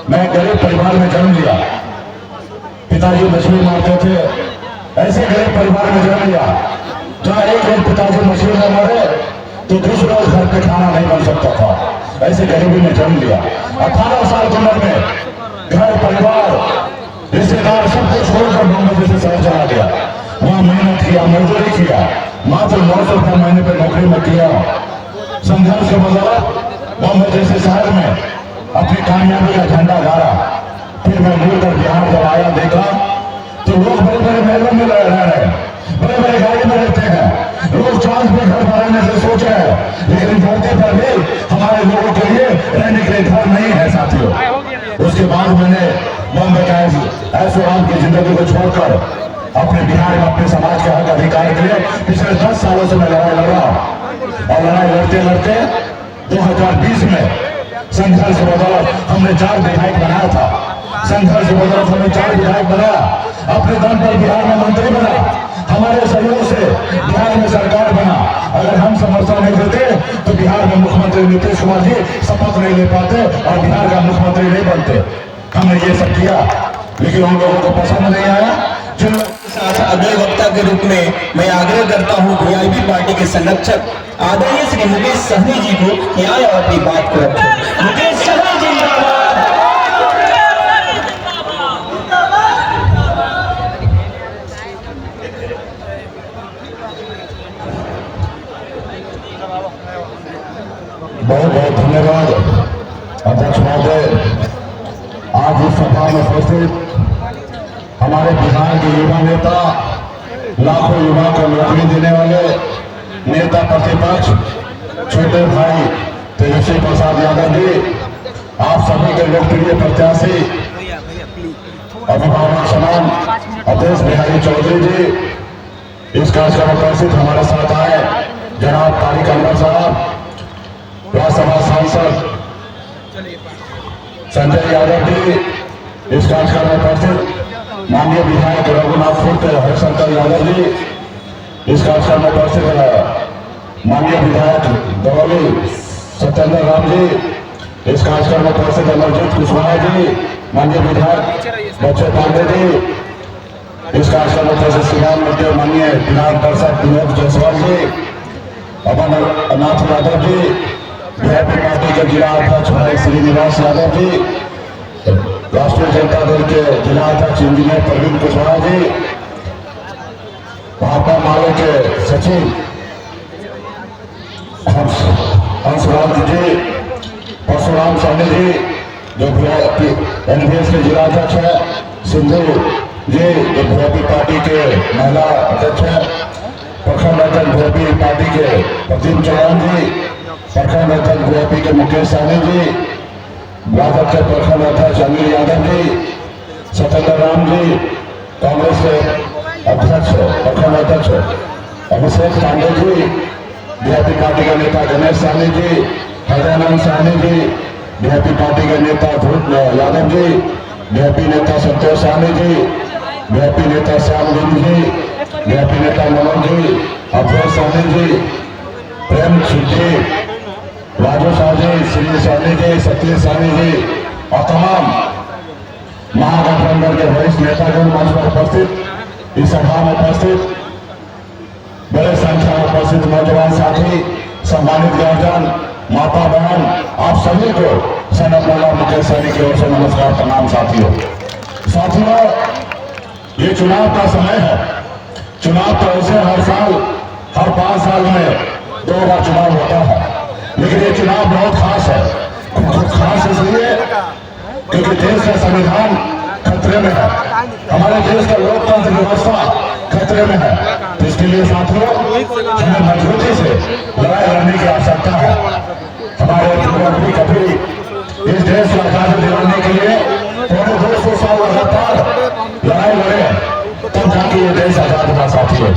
मैं गरीब परिवार में जन्म लिया, पिताजी मछली मारते थे, ऐसे गरीब परिवार में जन्म लिया जहाँ एक दिन पिताजी मछली में मरे तो दूसरे घर पे खाना नहीं बन सकता था। ऐसे गरीबी में जन्म लिया। 18 साल की उम्र में घर परिवार रिश्तेदार सब कुछ छोड़कर बॉम्बे जैसे शहर चला गया। वहां मेहनत किया, मजदूरी किया, मात्र 900 रुपये महीने पर नौकरी में किया। संघर्ष के बदौलत बॉम्बे जैसे शहर में अपनी कामयाबी का झंडा गाड़ा। फिर मैं मुड़कर बिहार जब आया, देखा तो लोग बड़े बड़े महलों में रह रहे हैं, बड़े बड़े गाड़ी में रहते हैं, लोग चांद पे घर बनाने से सोचे हैं, लेकिन धरती पर भी हमारे लोगों के लिए रहने के लिए घर नहीं है साथियों। उसके बाद मैंने बॉम्बे का ऐसे की जिंदगी को छोड़कर अपने बिहार में अपने समाज के हक अधिकार के लिए पिछले 10 सालों से मैं लड़ाई लड़ रहा हूं। और लड़ाई लड़ते लड़ते 2020 में संघर्ष के बदौलत हमने 4 विधायक बनाया था। संघर्ष के बदौलत हमने 4 विधायक बनाया, अपने दम पर बिहार में मंत्री बना, हमारे सहयोग से बिहार में सरकार बना। अगर हम समर्थन नहीं देते तो बिहार में मुख्यमंत्री नीतीश कुमार जी शपथ नहीं ले पाते और बिहार का मुख्यमंत्री नहीं बनते। हमने ये सब किया, लेकिन उन लोगों को पसंद नहीं आया। जिन अगले वक्ता के रूप में मैं आग्रह करता हूं वीआईपी पार्टी के संरक्षक आदरणीय श्री मुकेश सहनी जी को यहाँ और अपनी बात को रखें। मुकेश सहनी जिंदाबाद। बहुत बहुत धन्यवाद अध्यक्ष महोदय। आज इस सभा में उपस्थित हमारे बिहार के युवा नेता, लाखों युवा को नौकरी देने वाले नेता प्रतिपक्ष छोटे भाई तेजस्वी प्रसाद यादव जी, आप सभी के लोकप्रिय प्रत्याशी अभिभावक समान अवधेश बिहारी चौधरी जी, इस कार्यक्रम में उपस्थित हमारे साथ आए जनाब तारिक अनवर साहब, राज्यसभा सांसद संजय यादव जी, इस कार्यक्रम में उपस्थित माननीय विधायक रघुनाथ फुट हरिशंकर यादव जी, इस कार्यक्रम में उपस्थित माननीय विधायक दौली सत्येंद्र राम जी, इस कार्यक्रम में उपस्थित अमरजीत कुशवाहा जी, माननीय विधायक बच्चे पांडे जी, इस कार्यक्रम में उपस्थित श्रीमान मुद्दे माननीय विधान परिषद विनोद जायसवाल जी, अमरनाथ यादव जी, वीआईपी पार्टी के जिला अध्यक्ष भाई श्रीनिवास यादव जी, राष्ट्रीय जनता दल के जिला अध्यक्ष इंजीनियर प्रवीण कुशवाहा जी, भाजपा माले के सचिव हंसराज जी, परशुराम सहनी जी जो एनवीएस के जिला अध्यक्ष है, सिंधु जी जो वीआईपी पार्टी के महिला अध्यक्ष है, प्रखंड अध्यक्ष वीआईपी पार्टी के प्रदीप चौहान जी, प्रखंड अध्यक्ष वीआईपी के मुकेश सहनी जी, भाजपा के प्रखंड अध्यक्ष अनिल यादव जी, सत्येंद्र राम जी, कांग्रेस के अध्यक्ष प्रखंड अध्यक्ष अभिषेक पांडे जी, वीआईपी पार्टी के नेता गणेश सहनी जी, हृदयानंद सहनी जी, वीआईपी पार्टी के नेता ध्रुव यादव जी, वीआईपी नेता संतोष सहनी जी, वीआईपी नेता श्याम बिंद जी, वीआईपी नेता मनोज जी, अफरोज सहनी जी, प्रेम जी, राजू शाह जी, श्री सहनी जी, सतीश सहनी जी और तमाम महागठबंधन के वरिष्ठ नेतागण मंच पर उपस्थित, इस सभा में उपस्थित बड़े संख्या में उपस्थित नौजवान साथी, सम्मानित गार्जियन, माता बहन, आप सभी को सैनिक मौला मुकेश सहनी की ओर से नमस्कार प्रणाम। साथियों, ये चुनाव का समय है। चुनाव तो ऐसे हर साल हर 5 साल में 2 बार चुनाव होता है, लेकिन ये चुनाव बहुत खास है। खास इसलिए क्योंकि देश का संविधान खतरे में है, हमारे देश का लोकतंत्र व्यवस्था खतरे में है। तो इसके लिए साथियों हमें मजबूती से लड़ाई लड़ने की आवश्यकता है। हमारे मुख्यमंत्री कभी इस देश को आजादी दिलाने के लिए 250 साल लगातार लड़ाई लड़े, तब जाके ये देश आजाद हुआ। साथियों,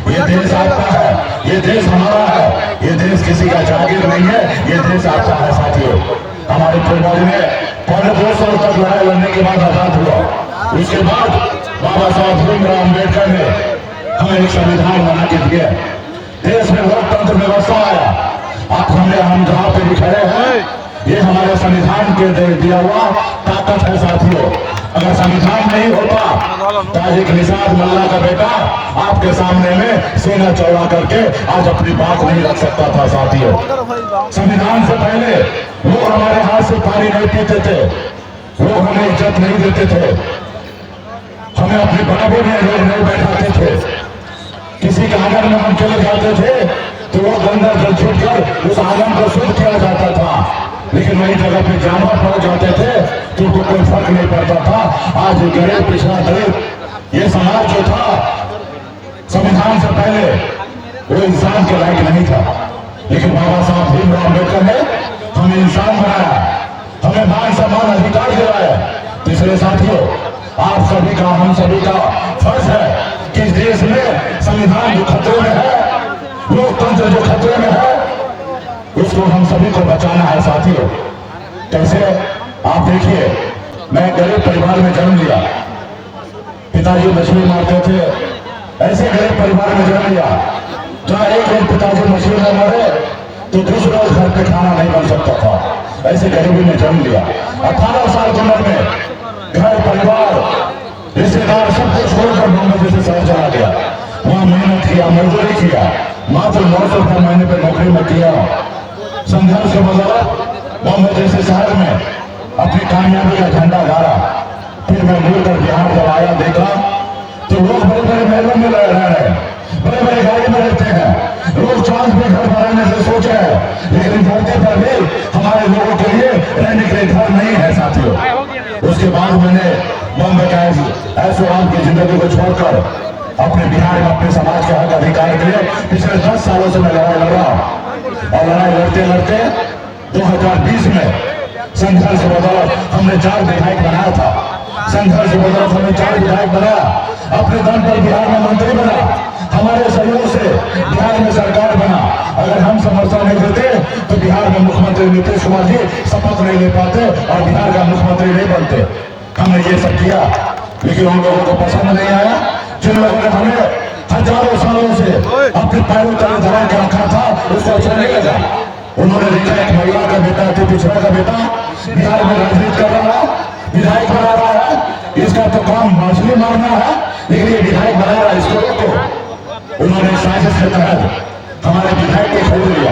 ये देश आपका है, ये देश हमारा है, ये देश किसी का जागीर नहीं है, ये देश आपका है। साथियों, हमारे पूर्वज ने 250 साल तक लड़ाई लड़ने के बाद आजाद हुआ। उसके बाद बाबा साहब भीमराव अम्बेडकर ने हमें एक संविधान बना के दिया, देश में लोकतंत्र व्यवस्था आया। आप हम जहाँ पे भी खड़े हैं, ये हमारे संविधान के दिया हुआ ताकत है। संविधान नहीं होता, ताजिक निषाद मल्ला का बेटा आपके सामने में सीना चौड़ा करके आज अपनी बात नहीं रख सकता था। साथियों, संविधान से पहले वो हमारे हाथ से पानी नहीं पीते थे, वो हमें इज्जत नहीं देते थे, हमें अपने बराबर में लोग नहीं बैठाते थे। किसी के आंगन में हम चले जाते थे तो वो गंदा जल छूट कर उस आंगन को शुद्ध किया जाता था, लेकिन वही जगह पे जानवर पड़ जाते थे तो उनको कोई फर्क नहीं पड़ता था। आज गरीब पिछड़ा दलित ये समाज जो था संविधान से पहले वो इंसान के लायक नहीं था, लेकिन बाबा साहब भीमराव अम्बेडकर ने हमें इंसान बनाया, हमें मान सम्मान अधिकार दिलाया। तो इसलिए साथियों, आप सभी का हम सभी का फर्ज है कि इस देश में संविधान जो खतरे में है, लोकतंत्र जो खतरे में है, उसको हम सभी को बचाना है। साथियों, कैसे आप देखिए, मैं गरीब परिवार में जन्म लिया, पिताजी मछली मारते थे, ऐसे गरीब परिवार में जन्म लिया जहाँ एक दिन पिताजी मछली में मरे तो दूसरा घर पे खाना नहीं बन सकता था, ऐसे गरीबी में जन्म लिया। 18 साल की उम्र में घर परिवार रिश्तेदार सबको छोड़कर बॉम्बे जैसे शहर चला गया, वहां मेहनत किया, मजदूरी किया, मात्र 900 रुपये महीने पर नौकरी में किया। संघर्ष के बदौलत बॉम्बे जैसे शहर में अपनी कामयाबी का झंडा गाड़ा। फिर मैं मुड़कर बिहार जब आया, देखा तो लोग बड़े बड़े महलों में रह रहे हैं, बड़े बड़े गाड़ी में रहते हैं, लोग चांद पे घर बनाने से सोचे हैं, लेकिन धरती पर भी हमारे लोगों के लिए रहने के लिए घर नहीं है। साथियों, उसके बाद मैंने बॉम्बे का ऐशोआराम की जिंदगी को छोड़कर अपने बिहार में अपने समाज के हक अधिकार के लिए पिछले 10 सालों से मैं लड़ाई लड़ रहा हूं। और लड़ाई लड़ते लड़ते 2020 में संघर्ष के बदौलत हमने 4 विधायक बनाया था, संघर्ष के बदौलत हमने 4 विधायक बनाया, अपने दम पर बिहार में मंत्री बना, हमारे सहयोग से बिहार में सरकार बना। अगर हम समर्थन नहीं देते तो बिहार में मुख्यमंत्री नीतीश कुमार जी शपथ नहीं ले पाते और बिहार का मुख्यमंत्री नहीं बनते। हमने ये सब किया, लेकिन उन लोगों को पसंद नहीं आया जिन लोगों ने हमें हजारों सालों से अपने पैरों तले दबा के रखा था, उसको अच्छा नहीं लगा। उन्होंने देखा एक महिला का बेटा, अति पिछड़ा का बेटा बिहार में राजनीति कर रहा है, विधायक बना रहा है, इसका तो काम मछली मारना है, लेकिन ये विधायक बना रहा है, इसको रोको। उन्होंने साजिश के तहत हमारे विधायक को छोड़ दिया,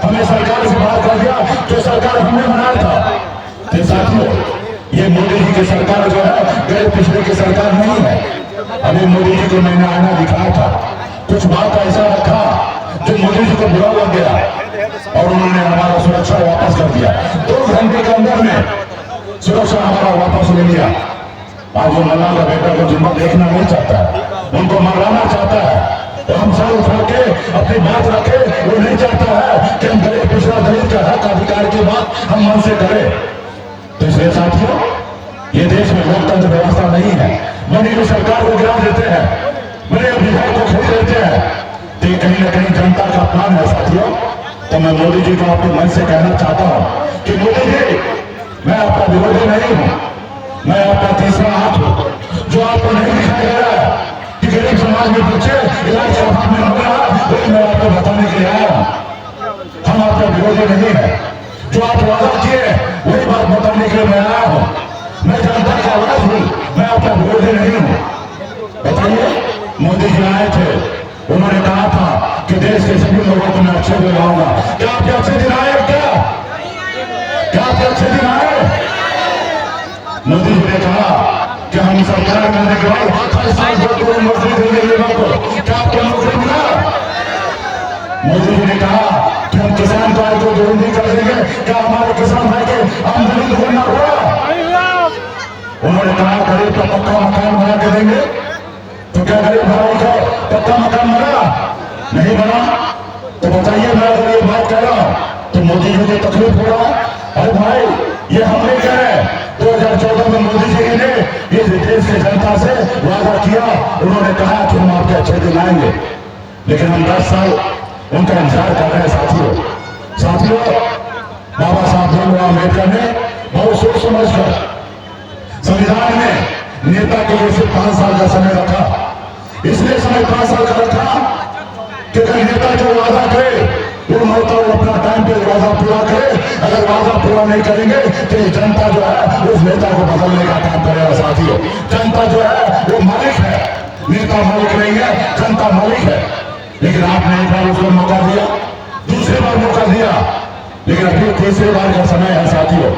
हमें सरकार से बात कर दिया जो सरकार हमने बनाया था। तो साथियों, ये मोदी जी की सरकार जो है गरीब पिछड़े की सरकार नहीं है। अभी मोदी जी को मैंने आईना दिखाया था, कुछ बात ऐसा रखा जो मोदी जी को बुरा लग गया और उन्होंने हमारा सुरक्षा वापस कर दिया। 2 घंटे के अंदर में सुरक्षा हमारा वापस ले लिया। आज वो मल्ला का बेटा को जिंदा देखना नहीं चाहता है, उनको मरवाना चाहता है। तो हम सर उठा के अपनी बात रखे, वो नहीं चाहता है कि हम गरीब पिछड़ा दलित का हक अधिकार की बात हम मन से करें। तो इसलिए साथियों, ये देश में लोकतंत्र व्यवस्था नहीं है। बनी हुई सरकार को गिरा देते हैं, बड़े विधायक को खरीद लेते हैं, तो ये कहीं ना कहीं जनता का अपमान है। साथियों, तो मैं मोदी जी को अपने मन से कहना चाहता हूं कि मोदी जी, मैं आपका विरोधी नहीं हूं, मैं आपका तीसरा हाथ हूं। जो आपको नहीं दिखाया गया कि गरीब समाज में बच्चे इलाज के अभाव में मर रहा, वही मैं आपको बताने के लिए आया हूं। हम आपका विरोधी नहीं है, जो आप वादा किए वही बात बताने के लिए मैं आया हूं। मैं जनता का आवाज हूं, मैं आपका विरोधी नहीं हूं। बताइए, मोदी जी आए थे, उन्होंने कहा था कि देश के सभी लोगों को मैं अच्छे दिन लाऊंगा। क्या आपके अच्छे दिन आए? क्या आपके अच्छे दिन आए? मोदी जी ने कहा कि हम सरकार में आने के बाद हर साल 2 करोड़ नौकरी देंगे लोगों को। क्या आपको नौकरी मिला? मोदी जी ने कहा कि हम किसान भाई को दोगुनी कर देंगे। क्या हमारे किसान भाई के आमदनी दोगुना हुआ? उन्होंने कहा गरीब का पक्का मकान बना के देंगे। तो क्या गरीब भाई को पक्का मकान बना? नहीं बना। तो बताइए, मैं अगर ये बात कह रहा हूं तो मोदी जी को तकलीफ हो रहा है? अरे भाई, ये हम नहीं कह रहे। 2014 में मोदी जी ने ये देश की जनता से वादा किया, उन्होंने कहा कि हम आपके अच्छे दिन आएंगे, लेकिन हम 10 साल उनका इंतजार कर रहे हैं। साथियों, बाबा साहब भीमराव अम्बेडकर ने बहुत सोच समझकर संविधान में नेता के लिए सिर्फ 5 साल का समय रखा। इसलिए समय 5 साल का रखा कि अगर नेता जो वादा करे वो नेता अपना टाइम पे वादा पूरा करे। अगर वादा पूरा नहीं करेंगे तो ये जनता जो है उस नेता को बदलने का काम करेगा। साथियों, जनता जो है वो मालिक है, नेता मालिक नहीं है, जनता मालिक है। लेकिन आपने एक बार उसको मौका दिया, दूसरी बार मौका दिया, लेकिन अभी तीसरी बार का समय है। साथियों,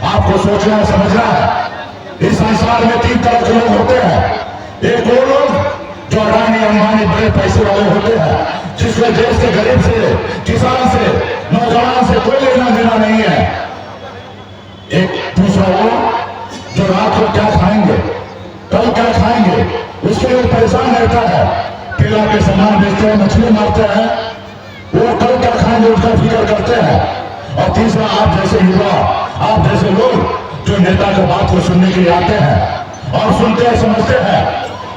आपको सोचना है, समझना है। इस संसार में 3 तरह के लोग होते हैं। एक वो लोग जो अडानी अंबानी बड़े पैसे वाले होते हैं, जिसके देश के गरीब से, किसान से, नौजवान से कोई लेना देना नहीं है। एक दूसरा वो जो रात को क्या खाएंगे, कल क्या खाएंगे, उसके लिए परेशान रहता है। केला के सामान बेचते हैं, मछली मारते हैं, वो कल क्या खाएंगे उसका फिक्र करते हैं। और तीसरा आप जैसे युवा, आप जैसे लोग जो नेता की बात को सुनने के लिए आते हैं और सुनते हैं, समझते हैं।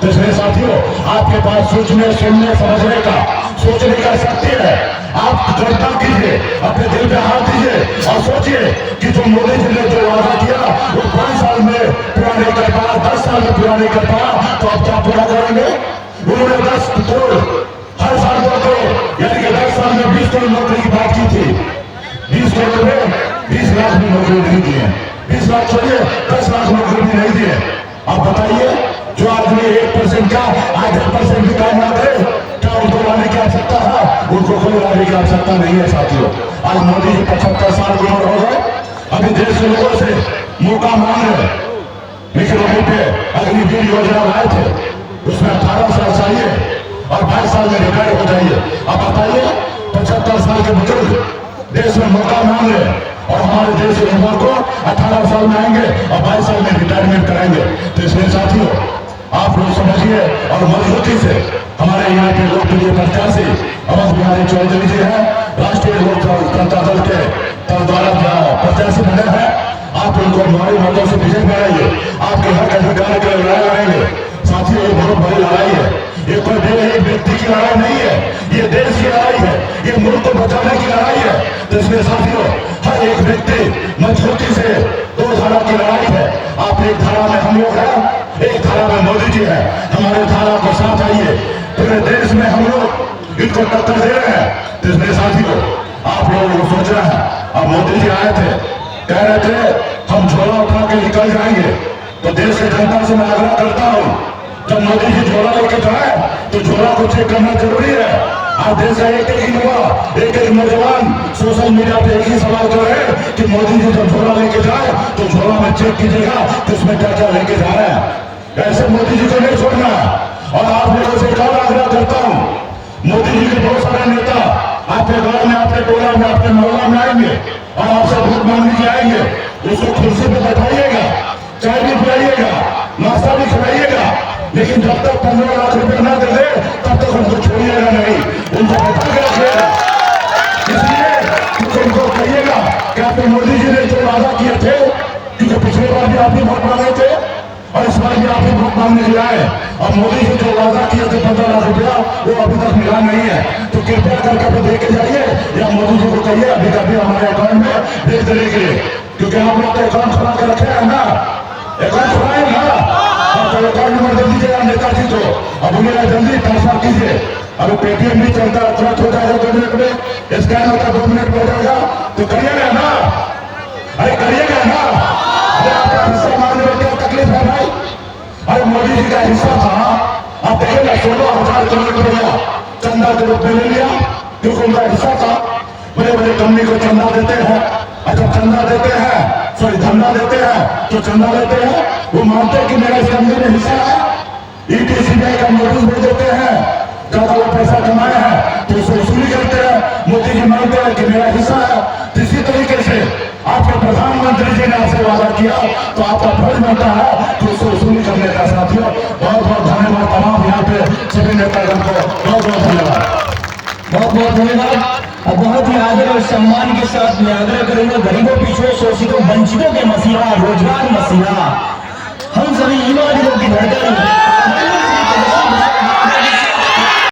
तो इसलिए साथियों, आपके पास सोचने, सुनने, समझने का, सोचने का शक्ति है। आप गर्दन कीजिए, अपने दिल पे हाथ दीजिए और सोचिए कि जो मोदी जी ने जो वादा किया वो 5 साल में पूरा नहीं कर पाया, 10 साल में पूरा नहीं कर पाया, तो अब क्या पूरा करेंगे? उन्होंने 10 करोड़ हर साल 2 करोड़, यानी कि 10 साल में 20 करोड़ नौकरी की बात की थी। 20 करोड़ में 20 लाख भी नौकरी नहीं दिए, 20 लाख छोड़िए 10 लाख नौकरी भी नहीं दिए। आप बताइए, जो आदमी 1% का आधे % भी काम ना करे, क्या उनको लाने की आवश्यकता है? उनको कोई लाने की आवश्यकता नहीं है। साथियों, आज मोदी जी 75 साल की उम्र हो गए, अभी देश के लोगों से मौका मांग रहे। लेकिन वहीं पे अग्निवीर योजना लाए थे, उसमें 18 साल चाहिए और 22 साल में रिटायर हो जाइए। अब बताइए, 75 साल के बुजुर्ग देश में मौका मांग रहे और हमारे देश के युवा को 18 साल में आएंगे और 22 साल में रिटायरमेंट कराएंगे। तो इसलिए साथियों, आप लोग समझिए और मजबूती से हमारे यहाँ के लोकप्रिय प्रत्याशी अवध बिहारी चौधरी जी हैं, राष्ट्रीय लोक जनता दल के द्वारा प्रत्याशी बने हैं। आप उनको हमारे मतों से विजय कराइए। आपके हक अधिकार के लड़ाई लड़ाएंगे। साथियों, ये बहुत बड़ी लड़ाई है। ये कोई एक व्यक्ति की लड़ाई नहीं है, ये देश की लड़ाई है, ये मुल्क को बचाने की लड़ाई है। तो इसलिए साथियों, हर एक व्यक्ति मजबूती से 2 धारा की लड़ाई है। आप एक धारा में हम लोग हैं, एक धारा में मोदी जी है। हमारे धारा को साथ आइए, पूरे देश में हम लोग इनको टक्कर दे रहे हैं। तो इसलिए साथियों, आप लोगों को सोचना है। अब मोदी जी आए थे, कह रहे थे हम झोला उठा के निकल जाएंगे। तो देश की जनता से मैं आग्रह करता हूँ, जब मोदी जी झोला लेके जाए तो झोला को चेक करना जरूरी है। आज देश का एक युवा, एक नौजवान सोशल मीडिया पे एक ही सवाल कर रहे हैं कि मोदी जी जब झोला लेके जाए तो झोला में चेक कीजिएगा कि उसमें क्या क्या लेके जा रहे हैं। ऐसे मोदी जी को नहीं छोड़ना। और आप लोगों से एक और आग्रह करता हूँ, मोदी जी के बहुत सारे नेता आपके गांव में, आपके टोला में, आपके मोहल्ला में आएंगे और आपसे वोट मांगने के आएंगे। उसको कुर्सी पे बैठाइएगा, चाय भी पिलाइएगा, नाश्ता भी खिलाइएगा, लेकिन जब तक 15 लाख रुपए ना दे दे तब तक उनको छोड़िएगा नहीं, उनको बैठा के रखिएगा। इसलिए उनको कहिएगा कि आपने मोदी जी ने जो वादा किए थे, क्योंकि पिछले बार भी आपने वोट मांगे थे और इस बार भी आपने वोट मांगने के लिए आए। अब मोदी जी जो वादा किए थे 15 लाख रुपया, वो अभी तक मिला नहीं है। तो कृपया करके आप दे के जाइए या मोदी जी को कहिए अभी कभी हमारे अकाउंट में भेज देने के लिए, क्योंकि आप लोग तो अकाउंट खुला के रखे हैं ना, अकाउंट खुलाए ना, तो अकाउंट नंबर दे दीजिएगा नेताजी को। अब उन्हें जल्दी ट्रांसफर कीजिए। अब पेटीएम भी चलता है, तुरंत हो जाएगा 2 मिनट में, स्कैन होता 2 मिनट में हो जाएगा। तो करिएगा ना, अरे करिएगा ना। अरे आपका हिस्सा मांगने में क्या तकलीफ है भाई? अरे मोदी जी का हिस्सा था, आप देखिएगा 16,000 करोड़ रुपया चंदा के रूप में ले लिया, क्योंकि उनका हिस्सा था। बड़े बड़े कंपनी को चंदा देते हैं, अच्छा चंदा देते हैं, सॉरी धंधा देते हैं, तो चंदा लेते हैं, वो मानते हैं कि मेरा इस कंपनी में हिस्सा है। ईडी सीबीआई का नोटिस भेज देते हैं, ज्यादा वो पैसा कमाए हैं तो उसे वसूली करते हैं। मोदी जी मानते हैं कि मेरा हिस्सा है। तो इसी तरीके से आपके प्रधानमंत्री जी ने आपसे वादा किया, तो आपका फर्ज बनता है कि उसे वसूली करने का। साथियों, बहुत बहुत धन्यवाद तमाम यहाँ पे सभी नेतागण को, बहुत बहुत धन्यवाद, बहुत बहुत धन्यवाद। और बहुत ही आदर और सम्मान के साथ मैं आग्रह करूंगा, गरीबों, पिछड़ों, शोषितों, वंचितों के मसीहा, रोजगार मसीहा, हम सभी युवा दिलों की धड़कन